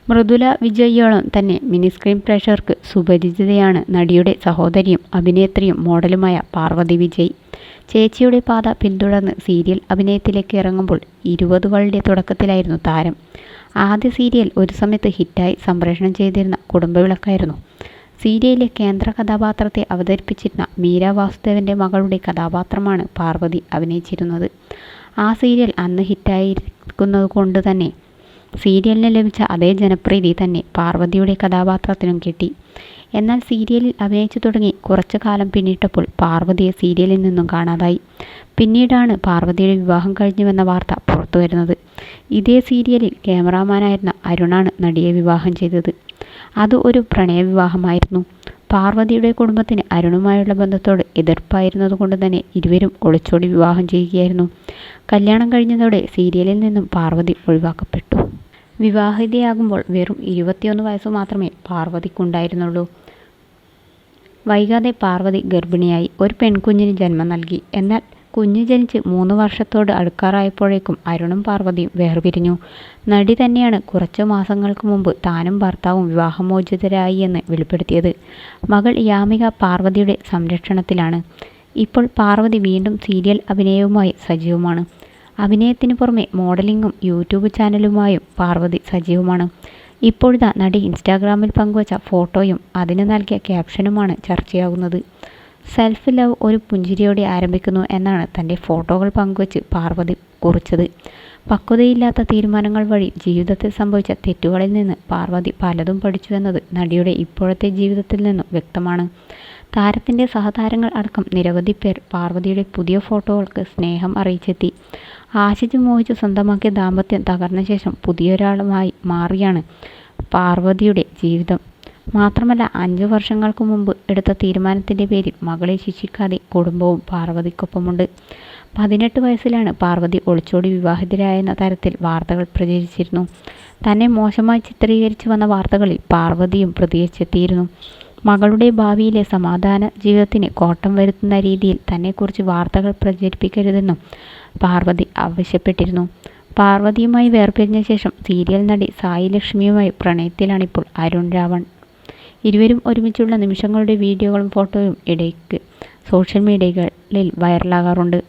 മൃദുല വിജയോളം തന്നെ മിനിസ്ക്രീൻ പ്രേക്ഷകർക്ക് സുപരിചിതയാണ് നടിയുടെ സഹോദരിയും അഭിനേത്രിയും മോഡലുമായ പാർവതി വിജയ്. ചേച്ചിയുടെ പാത പിന്തുടർന്ന് സീരിയൽ അഭിനയത്തിലേക്ക് ഇറങ്ങുമ്പോൾ 20കളുടെ തുടക്കത്തിലായിരുന്നു താരം. ആദ്യ സീരിയൽ ഒരു സമയത്ത് ഹിറ്റായി സംപ്രേഷണം ചെയ്തിരുന്ന കുടുംബവിളക്കായിരുന്നു. സീരിയലിലെ കേന്ദ്ര കഥാപാത്രത്തെ അവതരിപ്പിച്ചിരുന്ന മീര വാസുദേവൻ്റെ മകളുടെ കഥാപാത്രമാണ് പാർവതി അഭിനയിച്ചിരുന്നത്. ആ സീരിയൽ അന്ന് ഹിറ്റായിരിക്കുന്നതുകൊണ്ട് തന്നെ സീരിയലിന് ലഭിച്ച അതേ ജനപ്രീതി തന്നെ പാർവതിയുടെ കഥാപാത്രത്തിനും കിട്ടി. എന്നാൽ സീരിയലിൽ അഭിനയിച്ചു തുടങ്ങി കുറച്ചു കാലം പിന്നിട്ടപ്പോൾ പാർവതിയെ സീരിയലിൽ നിന്നും കാണാതായി. പിന്നീടാണ് പാർവതിയുടെ വിവാഹം കഴിഞ്ഞുവെന്ന വാർത്ത പുറത്തു വരുന്നത്. ഇതേ സീരിയലിൽ ക്യാമറാമാനായിരുന്ന അരുണാണ് നടിയെ വിവാഹം ചെയ്തത്. അത് ഒരു പ്രണയവിവാഹമായിരുന്നു. പാർവതിയുടെ കുടുംബത്തിന് അരുണുമായുള്ള ബന്ധത്തോട് എതിർപ്പായിരുന്നതുകൊണ്ട് തന്നെ ഇരുവരും ഒളിച്ചോടി വിവാഹം ചെയ്യുകയായിരുന്നു. കല്യാണം കഴിഞ്ഞതോടെ സീരിയലിൽ നിന്നും പാർവതി ഒഴിവാക്കപ്പെട്ടു. വിവാഹിതയാകുമ്പോൾ വെറും 21 വയസ്സ് മാത്രമേ പാർവതിക്കുണ്ടായിരുന്നുള്ളൂ. വൈകാതെ പാർവതി ഗർഭിണിയായി ഒരു പെൺകുഞ്ഞിന് ജന്മം നൽകി. എന്നാൽ കുഞ്ഞ് ജനിച്ച് 3 വർഷത്തോട് അടുക്കാറായപ്പോഴേക്കും അരുണും പാർവതിയും വേർപിരിഞ്ഞു. നടി തന്നെയാണ് കുറച്ചു മാസങ്ങൾക്ക് മുമ്പ് താനും ഭർത്താവും വിവാഹമോചിതരായി എന്ന് വെളിപ്പെടുത്തിയത്. മകൾ യാമിക പാർവതിയുടെ സംരക്ഷണത്തിലാണ്. ഇപ്പോൾ പാർവതി വീണ്ടും സീരിയൽ അഭിനയവുമായി സജീവമാണ്. അഭിനയത്തിന് പുറമെ മോഡലിംഗും യൂട്യൂബ് ചാനലുമായും പാർവതി സജീവമാണ്. ഇപ്പോഴത്തെ നടി ഇൻസ്റ്റാഗ്രാമിൽ പങ്കുവച്ച ഫോട്ടോയും അതിന് നൽകിയ ക്യാപ്ഷനുമാണ് ചർച്ചയാകുന്നത്. സെൽഫ് ലവ് ഒരു പുഞ്ചിരിയോടെ ആരംഭിക്കുന്നു എന്നാണ് തൻ്റെ ഫോട്ടോകൾ പങ്കുവച്ച് പാർവതി കുറിച്ചത്. പക്വതയില്ലാത്ത തീരുമാനങ്ങൾ വഴി ജീവിതത്തിൽ സംഭവിച്ച തെറ്റുകളിൽ നിന്ന് പാർവതി പലതും പഠിച്ചുവെന്നത് നടിയുടെ ഇപ്പോഴത്തെ ജീവിതത്തിൽ നിന്നും വ്യക്തമാണ്. താരത്തിൻ്റെ സഹതാരങ്ങൾ അടക്കം നിരവധി പേർ പാർവതിയുടെ പുതിയ ഫോട്ടോകൾക്ക് സ്നേഹം അറിയിച്ചെത്തി. ആശിച്ചു മോഹിച്ചു സ്വന്തമാക്കിയ ദാമ്പത്യം തകർന്ന ശേഷം പുതിയൊരാളുമായി മാറിയാണ് പാർവതിയുടെ ജീവിതം. മാത്രമല്ല 5 വർഷങ്ങൾക്ക് മുമ്പ് എടുത്ത തീരുമാനത്തിൻ്റെ പേരിൽ മകളെ ശിക്ഷിക്കാതെ കുടുംബവും പാർവതിക്കൊപ്പമുണ്ട്. 18 വയസ്സിലാണ് പാർവതി ഒളിച്ചോടി വിവാഹിതരായെന്ന തരത്തിൽ വാർത്തകൾ പ്രചരിച്ചിരുന്നു. തന്നെ മോശമായി ചിത്രീകരിച്ചു വന്ന വാർത്തകളിൽ പാർവതിയും പ്രതികരിച്ചെത്തിയിരുന്നു. മകളുടെ ഭാവിയിലെ സമാധാന ജീവിതത്തിന് കോട്ടം വരുത്തുന്ന രീതിയിൽ തന്നെക്കുറിച്ച് വാർത്തകൾ പ്രചരിപ്പിക്കരുതെന്നും പാർവതി ആവശ്യപ്പെട്ടിരുന്നു. പാർവതിയുമായി വേർപിരിഞ്ഞ ശേഷം സീരിയൽ നടി സായി ലക്ഷ്മിയുമായി പ്രണയത്തിലാണിപ്പോൾ അരുൺ രാവൺ. ഇരുവരും ഒരുമിച്ചുള്ള നിമിഷങ്ങളുടെ വീഡിയോകളും ഫോട്ടോയും ഇടയ്ക്ക് സോഷ്യൽ മീഡിയകളിൽ വൈറലാകാറുണ്ട്.